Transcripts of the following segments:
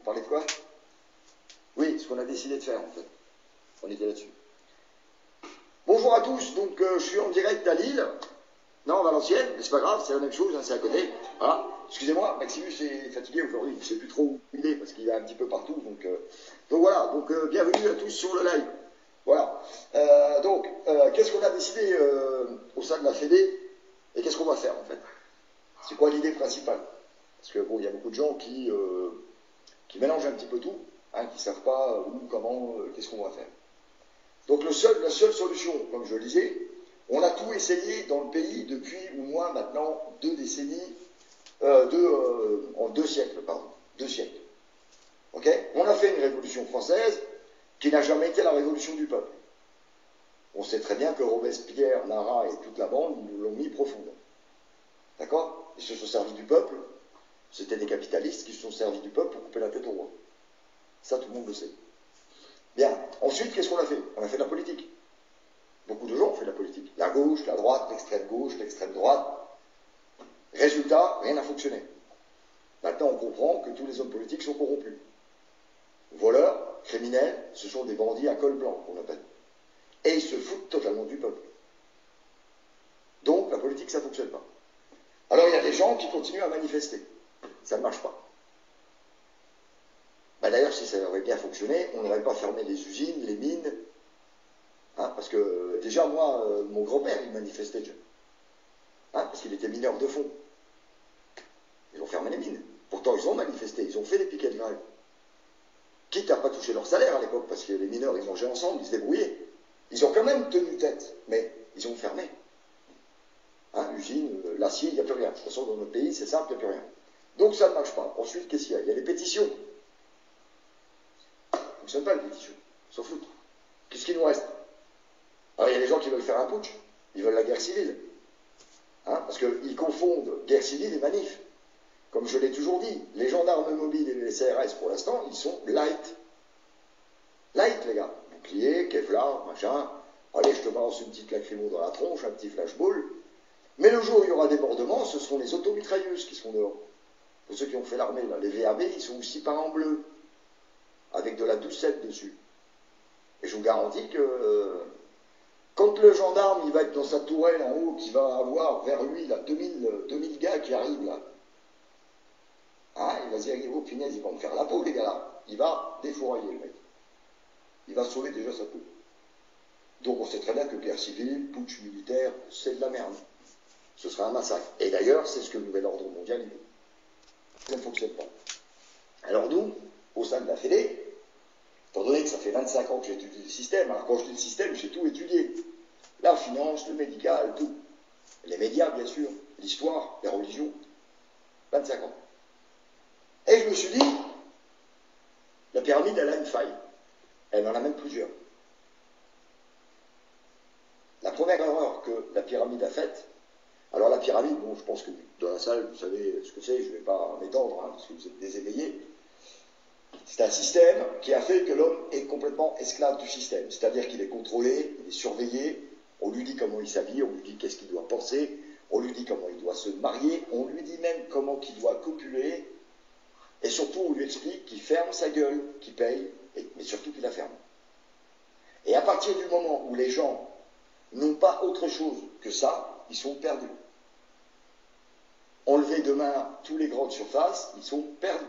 Parler de quoi? Oui, ce qu'on a décidé de faire, en fait. On était là-dessus. Bonjour à tous, donc je suis en direct à Lille. Non, Valenciennes, mais c'est pas grave, c'est la même chose, hein, c'est à côté. Voilà. Excusez-moi, Maximus est fatigué aujourd'hui, il ne sait plus trop où il est parce qu'il est un petit peu partout. Donc voilà, donc bienvenue à tous sur le live. Voilà. Qu'est-ce qu'on a décidé au sein de la Fédé et qu'est-ce qu'on va faire en fait? C'est quoi l'idée principale? Parce que bon, il y a beaucoup de gens qui mélangent un petit peu tout, hein, qui ne savent pas où, comment, qu'est-ce qu'on va faire. Donc la seule solution, comme je le disais, on a tout essayé dans le pays depuis au moins maintenant 2 décennies, en 2 siècles, pardon, 2 siècles. Ok? On a fait une révolution française qui n'a jamais été la révolution du peuple. On sait très bien que Robespierre, Marat et toute la bande nous l'ont mis profonde. D'accord? Ils se sont servis du peuple, c'était des capitalistes qui se sont servis du peuple pour couper la tête au roi. Ça, tout le monde le sait. Bien. Ensuite, qu'est-ce qu'on a fait? On a fait de la politique. Beaucoup de gens ont fait de la politique. La gauche, la droite, l'extrême gauche, l'extrême droite. Résultat, rien n'a fonctionné. Maintenant, on comprend que tous les hommes politiques sont corrompus. Voleurs, criminels, ce sont des bandits à col blanc, qu'on appelle. Et ils se foutent totalement du peuple. Donc, la politique, ça ne fonctionne pas. Alors, il y a des gens qui continuent à manifester. Ça ne marche pas. D'ailleurs, si ça avait bien fonctionné, on n'aurait pas fermé les usines, les mines. Hein, parce que, déjà, moi, mon grand-père, il manifestait déjà. Hein, parce qu'il était mineur de fond. Ils ont fermé les mines. Pourtant, ils ont manifesté, ils ont fait des piquets de grève. Quitte à pas toucher leur salaire à l'époque, parce que les mineurs, ils mangeaient ensemble, ils se débrouillaient. Ils ont quand même tenu tête, mais ils ont fermé. Hein, usine, l'acier, il n'y a plus rien. De toute façon, dans notre pays, c'est simple, il n'y a plus rien. Donc ça ne marche pas. Ensuite, qu'est-ce qu'il y a? Il y a les pétitions. Ça ne fonctionne pas, les pétitions. Ils s'en foutent. Qu'est-ce qu'il nous reste? Alors, il y a des gens qui veulent faire un putsch. Ils veulent la guerre civile. Hein, parce qu'ils confondent guerre civile et manif. Comme je l'ai toujours dit, les gendarmes mobiles et les CRS, pour l'instant, ils sont light. Light, les gars. Bouclier, Kevlar, machin. Allez, je te balance une petite lacrymo dans la tronche, un petit flashball. Mais le jour où il y aura débordement, ce seront les automitrailleuses qui seront dehors. Pour ceux qui ont fait l'armée, là, les VAB, ils sont aussi peints en bleu. Avec de la doucette dessus. Et je vous garantis que quand le gendarme, il va être dans sa tourelle en haut, qu'il va avoir vers lui, là, 2000 gars qui arrivent, là. Hein, il va se dire, oh punaise, ils vont me faire la peau, les gars, là. Il va défourailler, le mec. Il va sauver déjà sa peau. Donc on sait très bien que guerre civile, putsch militaire, c'est de la merde. Ce sera un massacre. Et d'ailleurs, c'est ce que le nouvel ordre mondial il veut. Ça ne fonctionne pas. Alors nous, au sein de la Fédé, étant donné que ça fait 25 ans que j'étudie le système, alors quand je dis le système, j'ai tout étudié. La finance, le médical, tout. Les médias, bien sûr, l'histoire, les religions. 25 ans. Et je me suis dit, la pyramide, elle a une faille. Elle en a même plusieurs. La première erreur que la pyramide a faite, alors la pyramide, bon, je pense que dans la salle, vous savez ce que c'est, je ne vais pas m'étendre, hein, parce que vous êtes des éveillés. C'est un système qui a fait que l'homme est complètement esclave du système. C'est-à-dire qu'il est contrôlé, il est surveillé, on lui dit comment il s'habille, on lui dit qu'est-ce qu'il doit penser, on lui dit comment il doit se marier, on lui dit même comment il doit copuler, et surtout on lui explique qu'il ferme sa gueule, qu'il paye, mais surtout qu'il la ferme. Et à partir du moment où les gens n'ont pas autre chose que ça, ils sont perdus. Enlever demain tous les grandes surfaces, ils sont perdus.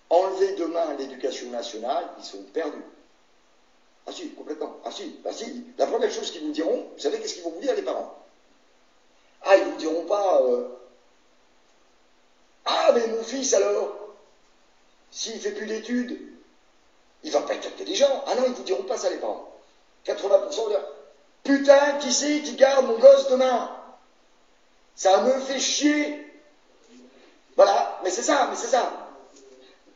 Enlever demain l'éducation nationale, ils sont perdus. Ah si, complètement. Ah si, bah si. La première chose qu'ils vous diront, vous savez qu'est-ce qu'ils vont vous dire les parents? Ah, ils vous diront pas ah, mais mon fils alors, s'il fait plus d'études, il va pas être intelligent. Ah non, ils vous diront pas ça les parents. 80% de putain, qui c'est qui garde mon gosse demain? Ça me fait chier. Voilà, mais c'est ça,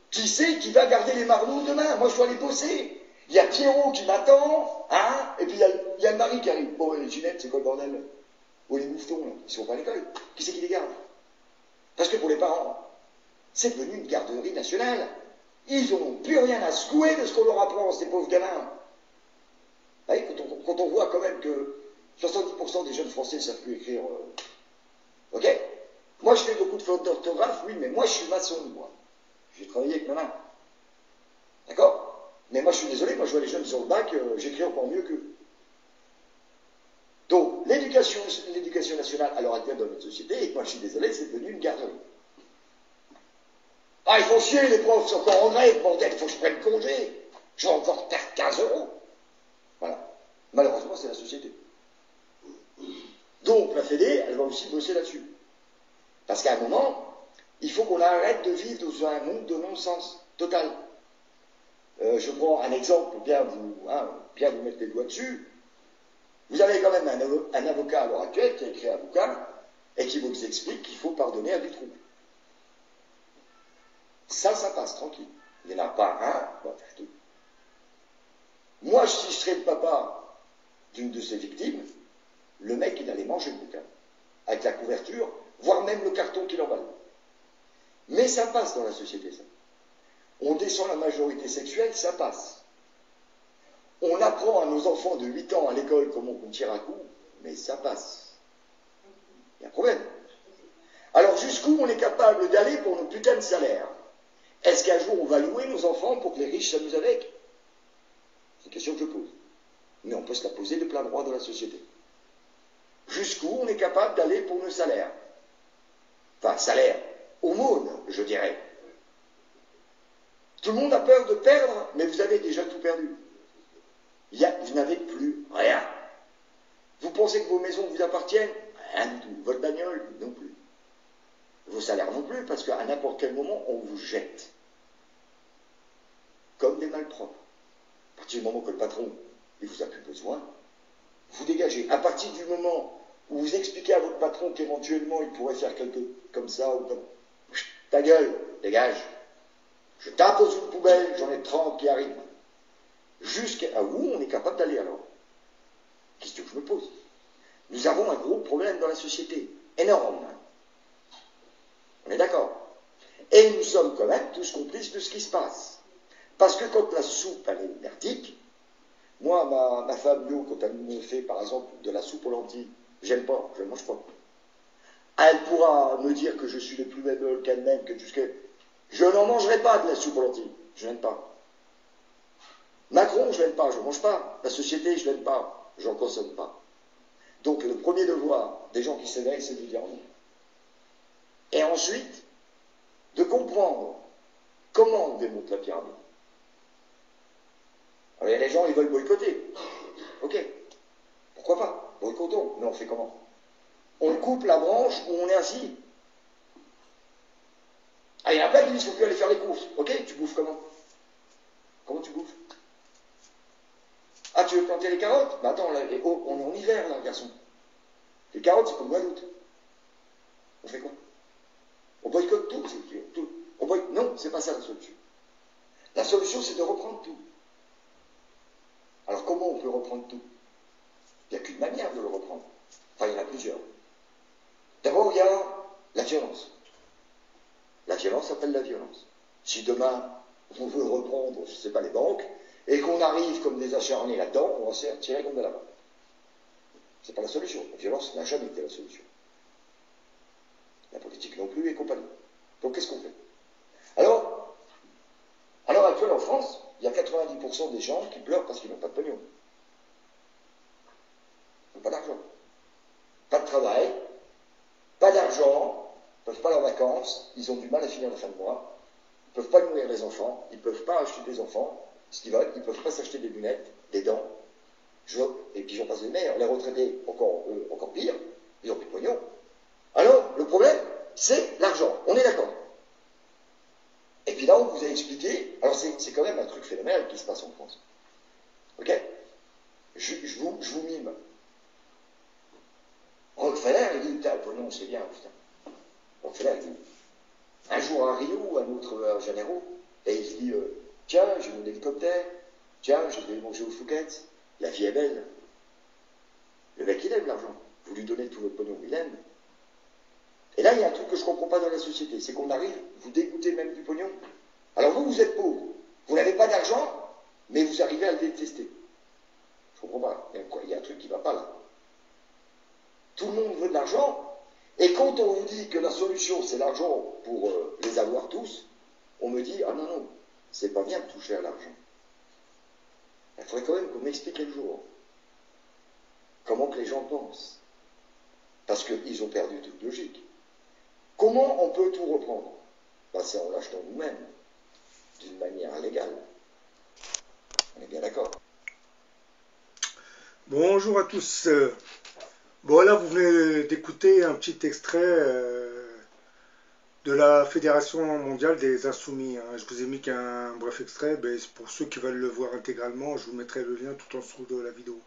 Qui c'est qui va garder les marlots demain? Moi, je dois aller bosser. Il y a Pierrot qui m'attend, hein, et puis il y a le mari qui arrive. Bon, les Ginette, c'est quoi le bordel? Ou les moufetons, là, ils sont pas à l'école. Qui c'est qui les garde? Parce que pour les parents, c'est devenu une garderie nationale. Ils n'ont plus rien à secouer de ce qu'on leur apprend, ces pauvres gamins. Vous voyez, quand on voit quand même que 70% des jeunes Français ne savent plus écrire. Ok? Moi, je fais beaucoup de fautes d'orthographe, oui, mais moi, je suis maçon, moi. J'ai travaillé avec ma main. D'accord? Mais moi, je suis désolé, moi, je vois les jeunes sur le bac, j'écris encore mieux qu'eux. Donc, l'éducation nationale à l'heure actuelle dans notre société, et moi, je suis désolé, c'est devenu une garderie. Ah, ils font chier, les profs sont encore en grève, bordel, il faut que je prenne congé. Je vais encore perdre 15 euros. Voilà. Malheureusement, c'est la société. Donc, la Fédé, elle va aussi bosser là-dessus. Parce qu'à un moment, il faut qu'on arrête de vivre dans un monde de non-sens total. Je prends un exemple pour bien vous mettre les doigts dessus. Vous avez quand même un avocat à l'heure actuelle qui a écrit un bouquin et qui vous explique qu'il faut pardonner à du trouble. Ça passe, tranquille. Il n'y en a pas un, bon, deux. Moi, si je serais le papa d'une de ces victimes, le mec, il allait manger le bouquin, avec la couverture, voire même le carton qu'il emballe. Mais ça passe dans la société, ça. On descend la majorité sexuelle, ça passe. On apprend à nos enfants de 8 ans à l'école comment on tire un coup, mais ça passe. Il y a un problème. Alors jusqu'où on est capable d'aller pour nos putains de salaires? Est-ce qu'un jour on va louer nos enfants pour que les riches s'amusent avec? C'est une question que je pose. Mais on peut se la poser de plein droit dans la société. Jusqu'où on est capable d'aller pour nos salaires? Enfin, salaire, aumône, je dirais. Tout le monde a peur de perdre, mais vous avez déjà tout perdu. Vous n'avez plus rien. Vous pensez que vos maisons vous appartiennent? Rien du tout. Votre bagnole? Non plus. Vos salaires non plus, parce qu'à n'importe quel moment, on vous jette. Comme des malpropres. À partir du moment que le patron, il vous a plus besoin, vous dégagez. À partir du moment où vous expliquez à votre patron qu'éventuellement il pourrait faire quelque comme ça, ou comme ta gueule, dégage. Je tape dans une poubelle, j'en ai 30 qui arrivent. Jusqu'à où on est capable d'aller alors? Question que je me pose. Nous avons un gros problème dans la société, énorme. On est d'accord? Et nous sommes quand même tous complices de ce qui se passe. Parce que quand la soupe, elle est merdique, moi, ma femme, Yo, quand elle me fait, par exemple, de la soupe aux lentilles, j'aime pas, je ne mange pas. Elle pourra me dire que je suis le plus bébé qu'elle-même, que tout ce que... Je n'en mangerai pas de la soupe aux lentilles. Je n'aime pas. Macron, je n'aime pas, je ne mange pas. La société, je n'aime pas, je n'en consomme pas. Donc le premier devoir des gens qui s'éveillent, c'est de dire non. Et ensuite, de comprendre comment on démonte la pyramide. Alors il y a des gens, ils veulent boycotter. Ok, pourquoi pas? Boycottons, mais on fait comment? On coupe la branche où on est assis. Ah, il y en a plein qui disent qu'il ne faut plus aller faire les courses. Ok, tu bouffes comment? Comment tu bouffes? Ah, tu veux planter les carottes? Bah attends, là, on est en hiver, là, garçon. Les carottes, c'est pour le mois d'août. On fait quoi? On boycotte tout, tout. Non, c'est pas ça la solution. La solution, c'est de reprendre tout. Alors comment on peut reprendre tout? Il n'y a qu'une manière de le reprendre. Enfin, il y en a plusieurs. D'abord, il y a la violence. La violence appelle la violence. Si demain, on veut reprendre, je ne sais pas, les banques, et qu'on arrive comme des acharnés là-dedans, on va se faire tirer comme de la main. Ce n'est pas la solution. La violence n'a jamais été la solution. La politique non plus et compagnie. Donc qu'est-ce qu'on fait? Alors, à l'heure actuelle en France, il y a 90% des gens qui pleurent parce qu'ils n'ont pas de pognon. Ils n'ont pas d'argent. Pas de travail, pas d'argent, ils ne peuvent pas aller en vacances, ils ont du mal à finir la fin de mois, ils ne peuvent pas nourrir les enfants, ils ne peuvent pas acheter des enfants, ce qu'ils veulent, ils ne peuvent pas s'acheter des lunettes, des dents, et puis j'en passe les meilleurs. Les retraités, encore pire, ils n'ont plus de pognon. Alors, le problème, c'est l'argent. On est d'accord. Et puis là, on vous a expliqué, alors c'est quand même un truc phénoménal qui se passe en France. Ok? Je vous mime. Rockefeller, il dit, putain, le pognon, c'est bien, putain. Rockefeller, il dit, un jour à Rio, un autre à Janeiro, et il se dit, tiens, j'ai mon hélicoptère, tiens, je vais manger au Phuket, la vie est belle. Le mec, il aime l'argent. Vous lui donnez tout votre pognon, il aime. Et là, il y a un truc que je ne comprends pas dans la société, c'est qu'on arrive, vous dégoûtez même du pognon. Alors vous êtes pauvre, vous n'avez pas d'argent, mais vous arrivez à le détester. Je ne comprends pas, il y a un truc qui ne va pas là. Tout le monde veut de l'argent, et quand on vous dit que la solution c'est l'argent pour les avoir tous, on me dit, ah non, non, c'est pas bien de toucher à l'argent. Il faudrait quand même qu'on m'explique un jour comment que les gens pensent. Parce qu'ils ont perdu toute logique. Comment on peut tout reprendre? Ben, c'est en l'achetant nous-mêmes, d'une manière légale. On est bien d'accord. Bonjour à tous. Bon là vous venez d'écouter un petit extrait de la Fédération mondiale des insoumis, hein. Je vous ai mis qu'un bref extrait, mais pour ceux qui veulent le voir intégralement, je vous mettrai le lien tout en dessous de la vidéo.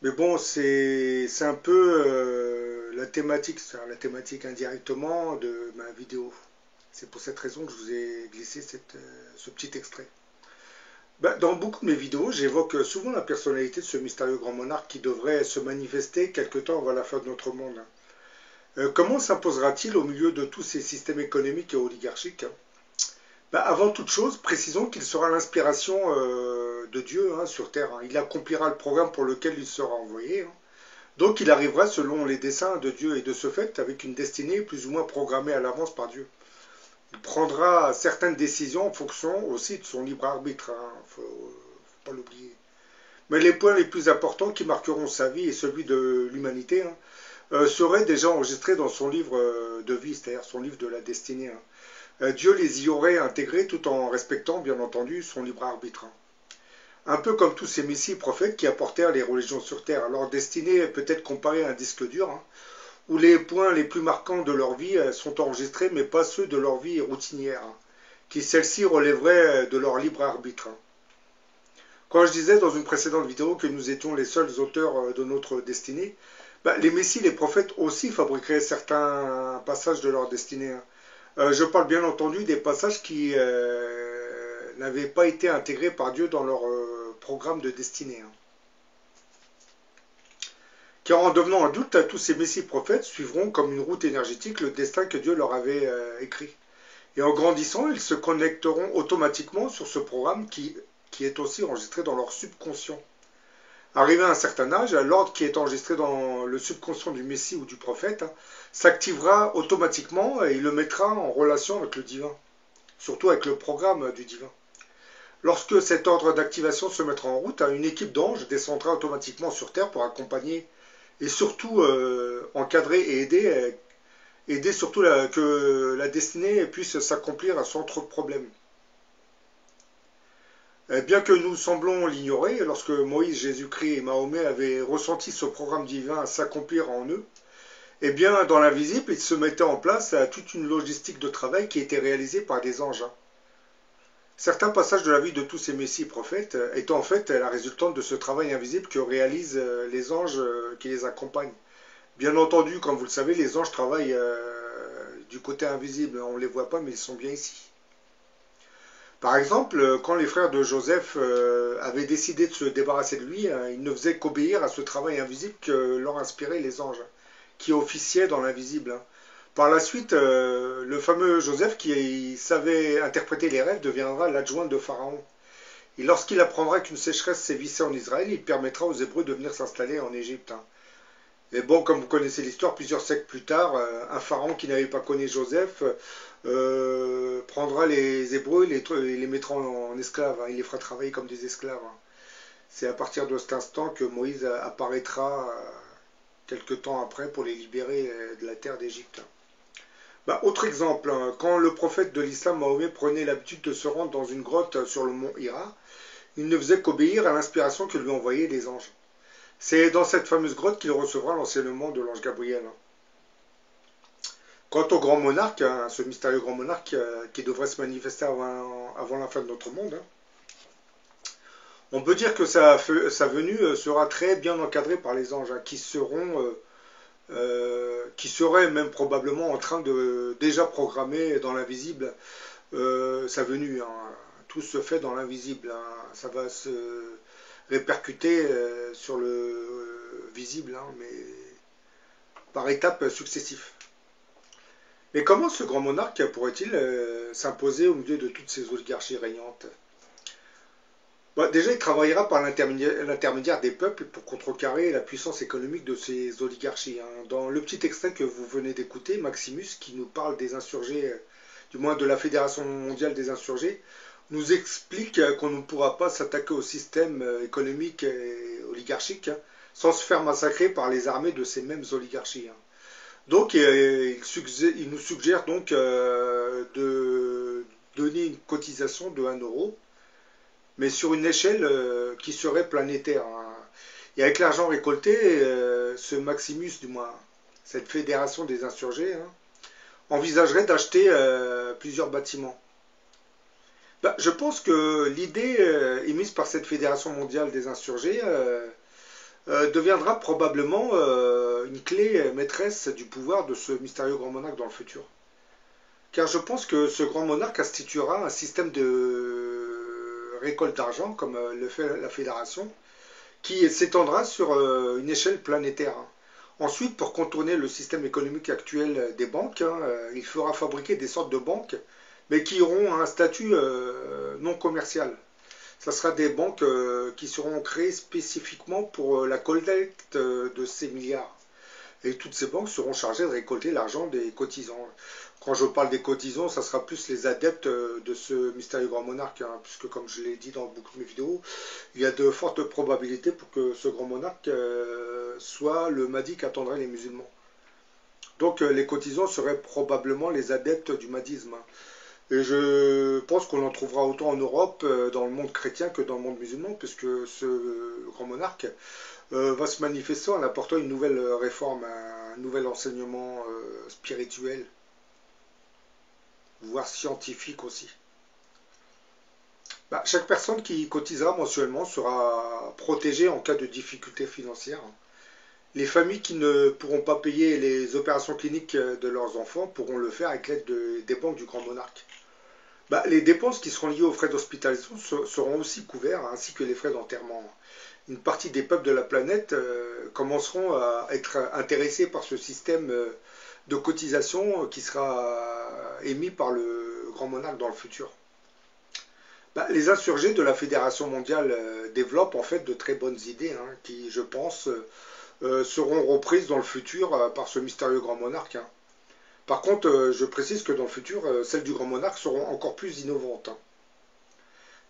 Mais bon, c'est un peu la thématique indirectement de ma vidéo. C'est pour cette raison que je vous ai glissé ce petit extrait. Ben, dans beaucoup de mes vidéos, j'évoque souvent la personnalité de ce mystérieux grand monarque qui devrait se manifester quelque temps avant la fin de notre monde. Comment s'imposera-t-il au milieu de tous ces systèmes économiques et oligarchiques? Ben, avant toute chose, précisons qu'il sera l'inspiration de Dieu sur Terre. Il accomplira le programme pour lequel il sera envoyé. Donc il arrivera selon les desseins de Dieu et de ce fait avec une destinée plus ou moins programmée à l'avance par Dieu. Il prendra certaines décisions en fonction aussi de son libre arbitre, faut pas l'oublier. Mais les points les plus importants qui marqueront sa vie et celui de l'humanité seraient déjà enregistrés dans son livre de vie, c'est-à-dire son livre de la destinée. Dieu les y aurait intégrés tout en respectant, bien entendu, son libre arbitre. Un peu comme tous ces messies prophètes qui apportèrent les religions sur terre. Leur destinée est peut-être comparée à un disque dur, où les points les plus marquants de leur vie sont enregistrés, mais pas ceux de leur vie routinière, qui celle-ci relèverait de leur libre arbitre. Quand je disais dans une précédente vidéo que nous étions les seuls auteurs de notre destinée, les messies, les prophètes aussi fabriqueraient certains passages de leur destinée. Je parle bien entendu des passages qui n'avaient pas été intégrés par Dieu dans leur programme de destinée. Car en devenant adultes, tous ces messies prophètes suivront comme une route énergétique le destin que Dieu leur avait écrit. Et en grandissant, ils se connecteront automatiquement sur ce programme qui est aussi enregistré dans leur subconscient. Arrivé à un certain âge, l'ordre qui est enregistré dans le subconscient du messie ou du prophète s'activera automatiquement et il le mettra en relation avec le divin, surtout avec le programme du divin. Lorsque cet ordre d'activation se mettra en route, une équipe d'anges descendra automatiquement sur Terre pour accompagner et surtout encadrer et aider surtout que la destinée puisse s'accomplir sans trop de problèmes. Bien que nous semblons l'ignorer, lorsque Moïse, Jésus-Christ et Mahomet avaient ressenti ce programme divin s'accomplir en eux, eh bien, dans l'invisible, il se mettait en place toute une logistique de travail qui était réalisée par des anges. Certains passages de la vie de tous ces messies prophètes étant en fait la résultante de ce travail invisible que réalisent les anges qui les accompagnent. Bien entendu, comme vous le savez, les anges travaillent du côté invisible. On ne les voit pas, mais ils sont bien ici. Par exemple, quand les frères de Joseph avaient décidé de se débarrasser de lui, ils ne faisaient qu'obéir à ce travail invisible que leur inspiraient les anges, qui officiaient dans l'invisible. Par la suite, le fameux Joseph, qui savait interpréter les rêves, deviendra l'adjoint de Pharaon. Et lorsqu'il apprendra qu'une sécheresse sévissait en Israël, il permettra aux Hébreux de venir s'installer en Égypte. Et bon, comme vous connaissez l'histoire, plusieurs siècles plus tard, un pharaon qui n'avait pas connu Joseph prendra les Hébreux et les mettra en esclaves. Il les fera travailler comme des esclaves. C'est à partir de cet instant que Moïse apparaîtra quelque temps après pour les libérer de la terre d'Égypte. Autre exemple, quand le prophète de l'islam Mahomet prenait l'habitude de se rendre dans une grotte sur le mont Hira, il ne faisait qu'obéir à l'inspiration que lui envoyaient les anges. C'est dans cette fameuse grotte qu'il recevra l'enseignement de l'ange Gabriel. Quant au grand monarque, ce mystérieux grand monarque qui devrait se manifester avant la fin de notre monde, on peut dire que sa venue sera très bien encadrée par les anges, qui seraient même probablement en train de déjà programmer dans l'invisible sa venue. Tout se fait dans l'invisible. Ça va se répercuter sur le visible, mais par étapes successives. Mais comment ce grand monarque pourrait-il s'imposer au milieu de toutes ces oligarchies régnantes? Déjà, il travaillera par l'intermédiaire des peuples pour contrecarrer la puissance économique de ces oligarchies. Dans le petit extrait que vous venez d'écouter, Maximus, qui nous parle des insurgés, du moins de la Fédération mondiale des insurgés, nous explique qu'on ne pourra pas s'attaquer au système économique et oligarchique hein, sans se faire massacrer par les armées de ces mêmes oligarchies. Hein. Donc il nous suggère donc de donner une cotisation de 1 euro, mais sur une échelle qui serait planétaire. Hein. Et avec l'argent récolté, ce Maximus, du moins cette fédération des insurgés, hein, envisagerait d'acheter plusieurs bâtiments. Ben, je pense que l'idée émise par cette fédération mondiale des insurgés deviendra probablement une clé maîtresse du pouvoir de ce mystérieux grand monarque dans le futur. Car je pense que ce grand monarque instituera un système de récolte d'argent, comme le fait la fédération, qui s'étendra sur une échelle planétaire. Ensuite, pour contourner le système économique actuel des banques, hein, il fera fabriquer des sortes de banques, mais qui auront un statut non commercial. Ce sera des banques qui seront créées spécifiquement pour la collecte de ces milliards. Et toutes ces banques seront chargées de récolter l'argent des cotisants. Quand je parle des cotisants, ça sera plus les adeptes de ce mystérieux grand monarque, hein, puisque comme je l'ai dit dans beaucoup de mes vidéos, il y a de fortes probabilités pour que ce grand monarque soit le Mahdi qu'attendraient les musulmans. Donc les cotisants seraient probablement les adeptes du mahdisme. Hein. Et je pense qu'on en trouvera autant en Europe, dans le monde chrétien, que dans le monde musulman, puisque ce grand monarque va se manifester en apportant une nouvelle réforme, un nouvel enseignement spirituel, voire scientifique aussi. Bah, chaque personne qui cotisera mensuellement sera protégée en cas de difficultés financières. Les familles qui ne pourront pas payer les opérations cliniques de leurs enfants pourront le faire avec l'aide des banques du grand monarque. Bah, les dépenses qui seront liées aux frais d'hospitalisation seront aussi couvertes, ainsi que les frais d'enterrement. Une partie des peuples de la planète commenceront à être intéressés par ce système de cotisation qui sera émis par le grand monarque dans le futur. Bah, les insurgés de la Fédération mondiale développent en fait de très bonnes idées hein, qui, je pense, seront reprises dans le futur par ce mystérieux grand monarque. Hein. Par contre, je précise que dans le futur, celles du grand monarque seront encore plus innovantes. Hein.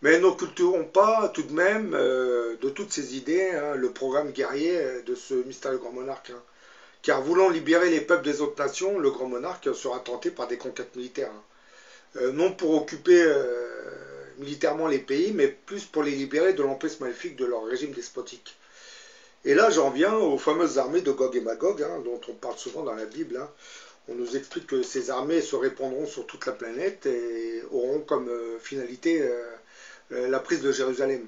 Mais n'occulterons pas tout de même de toutes ces idées hein, le programme guerrier de ce mystérieux grand monarque. Hein. Car voulant libérer les peuples des autres nations, le grand monarque sera tenté par des conquêtes militaires. Hein. Non pour occuper militairement les pays, mais plus pour les libérer de l'emprise maléfique de leur régime despotique. Et là, j'en viens aux fameuses armées de Gog et Magog, hein, dont on parle souvent dans la Bible. Hein. On nous explique que ces armées se répandront sur toute la planète et auront comme finalité la prise de Jérusalem.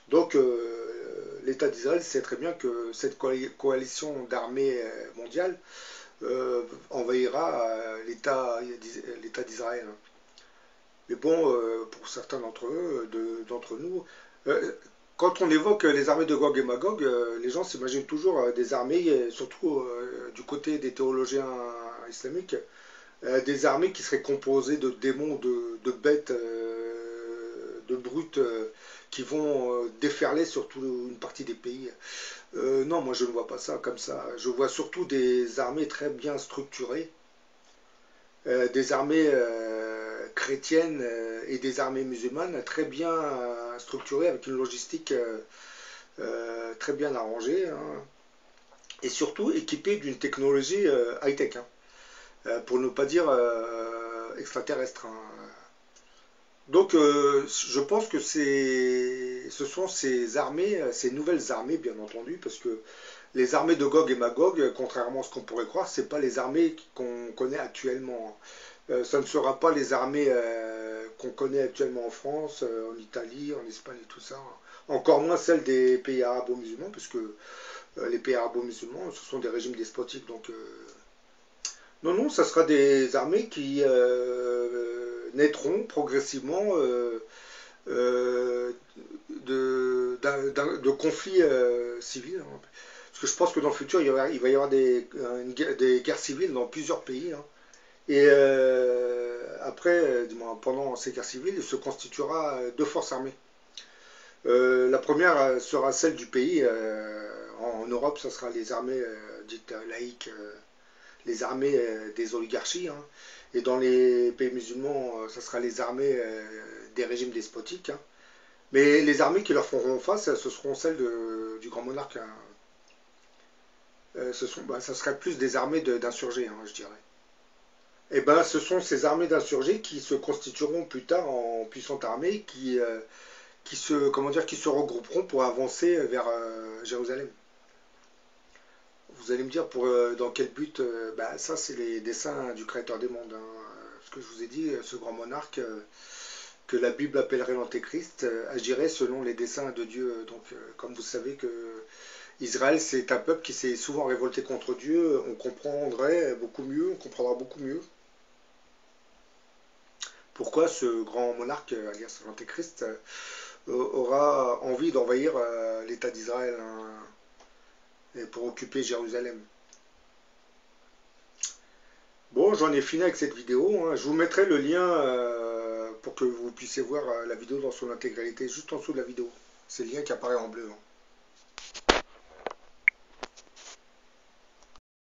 Donc, l'État d'Israël sait très bien que cette coalition d'armées mondiales envahira l'État d'Israël. Hein. Mais bon, pour certains d'entre nous, quand on évoque les armées de Gog et Magog, les gens s'imaginent toujours des armées, surtout du côté des théologiens islamiques, des armées qui seraient composées de démons, de bêtes, de brutes qui vont déferler sur toute une partie des pays. Non, moi je ne vois pas ça comme ça. Je vois surtout des armées très bien structurées, des armées chrétiennes et des armées musulmanes très bien structurées avec une logistique très bien arrangée hein, et surtout équipées d'une technologie high-tech hein, pour ne pas dire extraterrestre. Hein. Donc je pense que ce sont ces armées, ces nouvelles armées bien entendu, parce que les armées de Gog et Magog, contrairement à ce qu'on pourrait croire, ce n'est pas les armées qu'on connaît actuellement. Ça ne sera pas les armées qu'on connaît actuellement en France, en Italie, en Espagne et tout ça. Encore moins celles des pays arabo-musulmans, puisque les pays arabo-musulmans, ce sont des régimes despotiques. Donc, non, non, ça sera des armées qui naîtront progressivement de conflits civils. Hein. Parce que je pense que dans le futur, il va y avoir des guerres civiles dans plusieurs pays. Hein. Et après, pendant ces guerres civiles, il se constituera deux forces armées. La première sera celle du pays. En Europe, ce sera les armées dites laïques, les armées des oligarchies. Hein. Et dans les pays musulmans, ce sera les armées des régimes despotiques. Hein. Mais les armées qui leur feront face, ce seront celles du grand monarque. Hein. Ça serait plus des armées d'insurgés, hein, je dirais. Et ben, ce sont ces armées d'insurgés qui se constitueront plus tard en puissante armée, qui se regrouperont pour avancer vers Jérusalem. Vous allez me dire dans quel but. Ça, c'est les desseins du Créateur des mondes. Hein. Ce que je vous ai dit, ce grand monarque que la Bible appellerait l'Antéchrist agirait selon les desseins de Dieu. Donc, comme vous savez que Israël, c'est un peuple qui s'est souvent révolté contre Dieu, on comprendra beaucoup mieux pourquoi ce grand monarque, alias l'Antéchrist, aura envie d'envahir l'État d'Israël, hein, pour occuper Jérusalem. Bon, j'en ai fini avec cette vidéo. Hein. Je vous mettrai le lien pour que vous puissiez voir la vidéo dans son intégralité, juste en dessous de la vidéo. C'est le lien qui apparaît en bleu. Hein.